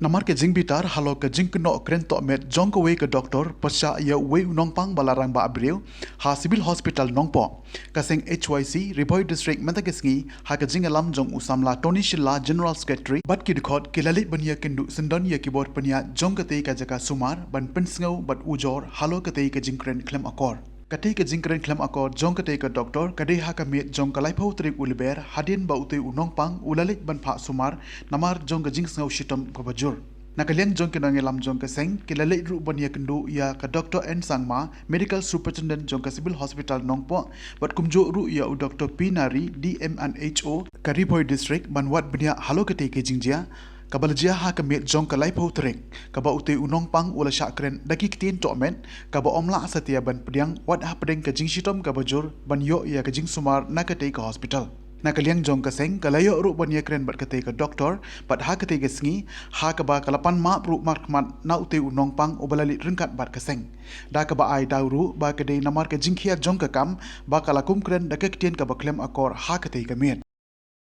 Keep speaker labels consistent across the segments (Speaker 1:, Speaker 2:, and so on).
Speaker 1: Namar ke jing bitar halo ke jing keno kren tok met jong ke wei ke doktor pasca ya wei unong pang balarang ba abril ha civil hospital nongpo kaseng HYC Riboy district mentagesngi ha ke jing alam jong usamla Tony Shilla general secretary bat ki dikot kilali bania kendu sendon ya kibor pania jong ke tei ka jaka sumar ban pensngau bat ujor halo ke tei ke jing kren klem akor Kati ke jingkren klem akor jong kate ke doktor kade ha ka met jong kalai phau trip ulber hadin ba utei unong pang ulalik ban pha sumar namar jong ke jing snau shitom ko bajur nakalian jong ke nangelam jong ke seng kilalik ru ban ya kendu ya ka doktor N Sangma medical superintendent jong ka civil hospital nongpo bat kumjo ru ya u doktor Pinari DMNHO ka Riboy district ban wat bnia halo kate ke jingjia Kabalajia ha kemit jong kalai pau trek kaba uti unong pang ula syakren daki kitin tokmen kaba omla setia ban pediang wat ha pedeng ke jing shitom kaba jur ban yo ya ke jing sumar nakate ke hospital nakaliang jong kaseng kalayo ru ban ya kren bat kate ke doktor bat ha kate ke sngi ha kaba kalapan ma ru mat na uti unong pang obalali rengkat bat kaseng da kaba ai dauru ba kade namar ke jing khia jong ka kam ba kalakum kren daki kitin kaba klem akor ha kate ke mit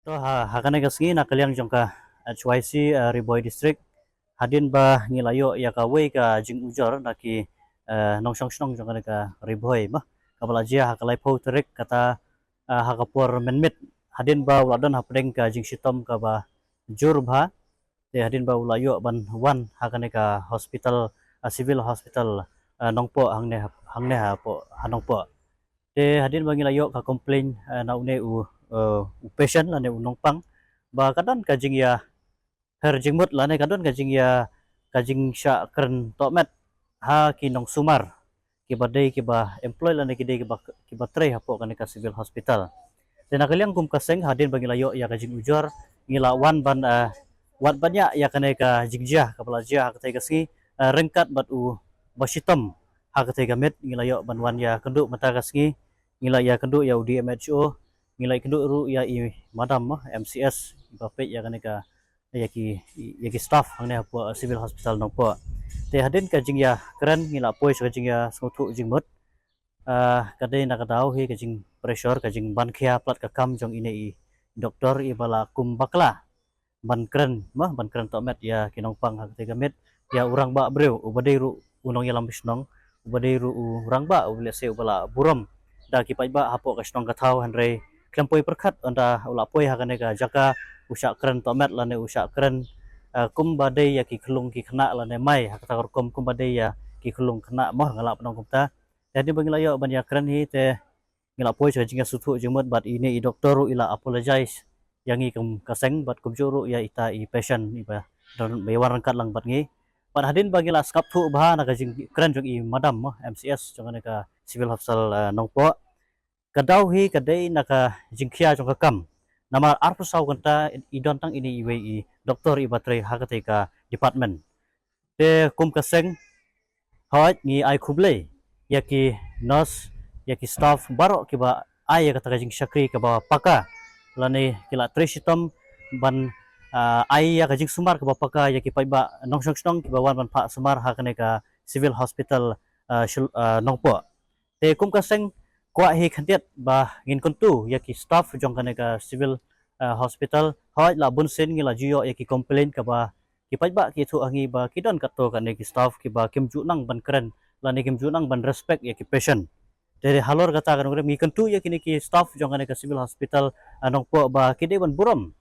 Speaker 2: To hakane kasngi nakaliang jongka HYC Riboy district hadin ba ngilayo ya ka wei ka jing ujor naki nong song jongka ka Riboy mah kabalajia hakalai pau terik kata hakapur menmit hadin ba uladon hapdeng ka jing sitom ka ba jur ba te hadin ba ulayo ban wan hakane ka hospital civil hospital nongpo hangne ha po hanongpo te hadin ba ngilayo ka complain na une u patient la ne unong pang ba kadan kajing ya her jingmut la ne kadon kajing ya kajing sya kern tokmet ha kinong sumar ki badai ki ba employ la ne ki ba tray hapo kan ka civil hospital dan nakaliang kum kaseng hadin bagi layo ya kajing ujor ngila wan ban wat banyak ya kan ka jingjah kapala jia ka tai kasi rengkat bat u basitom ha ka tai gamet ngilayo ban wan ya kenduk mata kasngi ngila ya kenduk ya UDMHO ngila kenduk ru ya i madam MCS bapet ya kan ka yaki staff hangnya po civil hospital nong po te hadin ka jing ya keren ngila poi ka jing ya smotu jing mut kadai nak tahu hi ka jing pressure ka jing ban khia plat ka kam jong ine i doktor i bala kum bakla ban keren to met ya kinong pang ha te met ya urang ba breu ubadai ru unong yalam bisnong ubadai ru urang ba ubale se ubala buram da ki pai ba hapo ka snong ka thau hanre klempoi perkhat anda ula poi ha ka jaka usak keren tomat lane usak keren kum badai ya ki kelung ki kena lane mai hakata kum badai ya ki kelung kena moh ngalap nong kumta jadi bangilayo ban ya keren hi te ngilap poi jinga sutu jemut bat ini i doktor ila apologize yang i kum kaseng bat kum juru ya ita i patient iba don bewan rangkat lang bat ngi bat hadin bagila skap thu bah na jing keren jong i madam MCS jong ka civil hospital nongpo kadau hi kadai naka jingkhia jong ka kam nama arpusau kanta idon tang ini iwe i doktor i batrai hakate ka department te kum kaseng hoj ngi ai khuble yaki nurse yaki staff baro ki ba ai kata jing syakri ka ba paka lane kila trishitom ban ai ya ka jing sumar ka ba paka yaki pai ba nongsong snong ki ba wan ban pha sumar hakane ka civil hospital nongpo te kum kaseng kwa hi khantiat ba ngin kontu yaki staff jong kane ka civil hospital hoj la bunsen ngila jiyo yaki complain ka ba ki pai ba ki thu angi ba ki don kato kane ki staff ki ba kim ju nang ban keren la ne kim ju nang ban respect yaki patient dari halor kata kan ngi kontu yaki ni ki staff jong kane ka civil hospital anong po ba ki de ban buram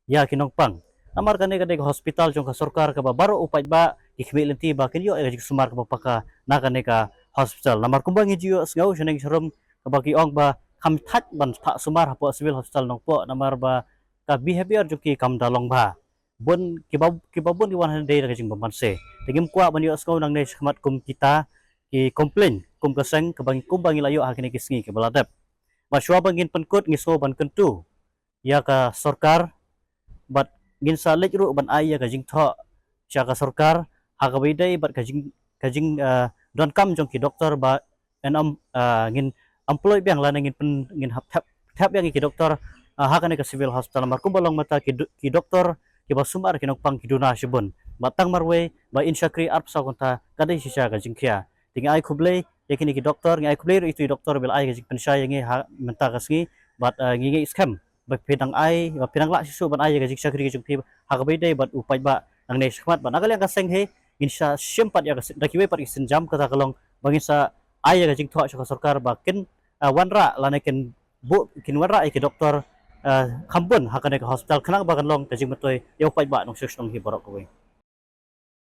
Speaker 2: ya kinong pang amar kane ka de hospital jong ka sarkar ka ba baro upai ba ikmi lenti ba kinyo ay sumar ka ba paka na kane ka hospital namar kumbang jiyo ngau sheneng sharom bagi ong ba kam that ban pha sumar hapo civil hospital nong po namar ba ka behavior juki kam dalong ba bon ki babon ki 100 day ka jing bamanse tingim kwa ban yo sko nang ne khmat kum kita ki complain kum kaseng ka bangi kum bangi layo hakini kisngi ke baladap ba shwa bangin penkut ngi so ban kentu ya ka sarkar bat ngin sa lek ru ban ai ya ka jing tho sya ka sarkar ha ka bidai bat ka jing don kam jong ki doktor ba enam ngin employ biang la ngin hap yang ki doktor hakane ka civil hospital mar kumbalong mata ki doktor ki ba sumar ki nokpang ki duna shibun batang marwe ba insyakri arp sa konta kadai sisa ka jingkhia tinga ai khuble yakini ki doktor ngai khuble itu doktor bil ai ka jing pensya yang menta kasngi bat ngi scam ba pedang ai ba pedang la sisu ban ai ka jing syakri ki jingpi hakabai dai bat upai ba nang nei khmat ba nagalang ka seng he insa sempat ya dakiwe par isin jam kata kalong bangin sa aya ga jing thwa sa sarkar ba ken wanra lana ken bu kin wanra ke doktor khambun hakane ka hospital khanang ba kan long ka jing matoi yau pai ba nong sesong hi borok ko